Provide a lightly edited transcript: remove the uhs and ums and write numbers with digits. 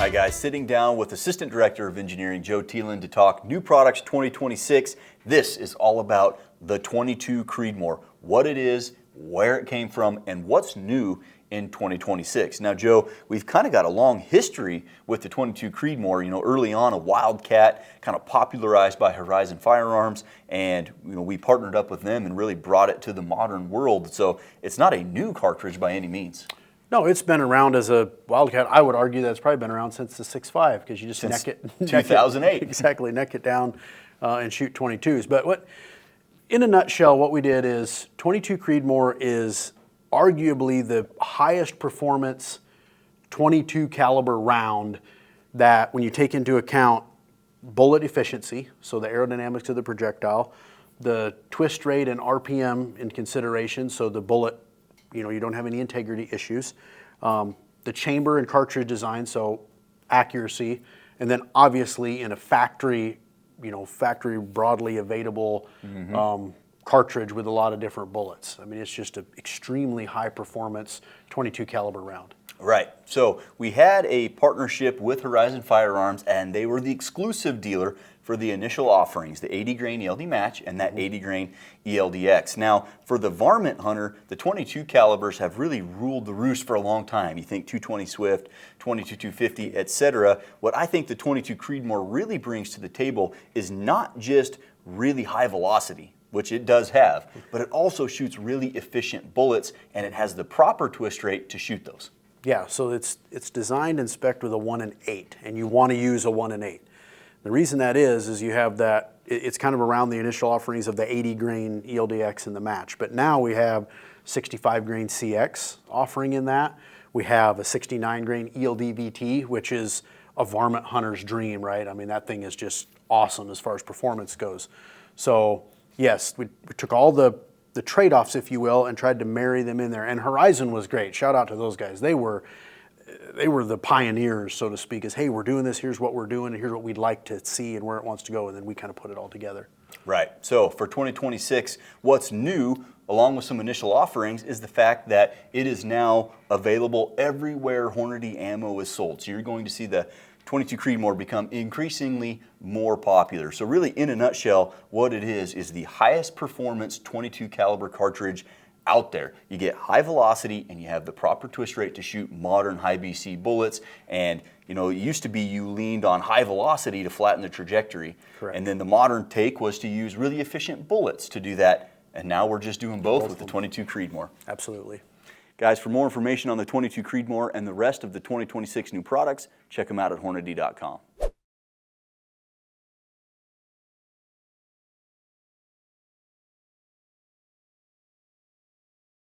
Hi guys, sitting down with Assistant Director of Engineering Joe Thielen to talk new products 2026. This is all about the 22 Creedmoor, what it is, where it came from, and what's new in 2026. Now Joe, we've kind of got a long history with the 22 Creedmoor. You know, early on a Wildcat, kind of popularized by Horizon Firearms, and we partnered up with them and really brought it to the modern world. So it's not a new cartridge by any means. No, it's been around as a Wildcat. I would argue that it's probably been around since the 6.5 because you just neck it. 2008. Exactly, neck it down and shoot 22s. But in a nutshell, what we did is 22 Creedmoor is arguably the highest performance 22 caliber round that, when you take into account bullet efficiency, so the aerodynamics of the projectile, the twist rate and RPM in consideration, so the bullet, you don't have any integrity issues. The chamber and cartridge design, so accuracy, and then obviously in a factory broadly available cartridge with a lot of different bullets. I mean, it's just an extremely high performance 22 caliber round. Right. So we had a partnership with Horizon Firearms, and they were the exclusive dealer for the initial offerings, the 80 grain ELD match and that 80 grain ELDX. Now, for the varmint hunter, the 22 calibers have really ruled the roost for a long time. You think 220 Swift, 22 250, etc. What I think the 22 Creedmoor really brings to the table is not just really high velocity, which it does have, but it also shoots really efficient bullets, and it has the proper twist rate to shoot those. Yeah, so it's designed and spec'd with a 1 in 8, and you want to use a 1 in 8. The reason that is you have that, it's kind of around the initial offerings of the 80 grain ELDX in the match, but now we have 65 grain CX offering in that. We have a 69 grain ELD VT, which is a varmint hunter's dream, right? I mean, that thing is just awesome as far as performance goes. So yes, we took all the trade-offs, if you will, and tried to marry them in there. And Horizon was great. Shout out to those guys. They were the pioneers, so to speak, is, hey, we're doing this, here's what we're doing, and here's what we'd like to see and where it wants to go, and then we kind of put it all together. Right. So for 2026, what's new, along with some initial offerings, is the fact that it is now available everywhere Hornady ammo is sold. So you're going to see the 22 Creedmoor become increasingly more popular. So really, in a nutshell, what it is the highest performance 22 caliber cartridge out there. You get high velocity and you have the proper twist rate to shoot modern high BC bullets. And it used to be you leaned on high velocity to flatten the trajectory. Correct. And then the modern take was to use really efficient bullets to do that. And now we're just doing both with the 22 Creedmoor. Absolutely. Guys, for more information on the 22 Creedmoor and the rest of the 2026 new products, check them out at Hornady.com.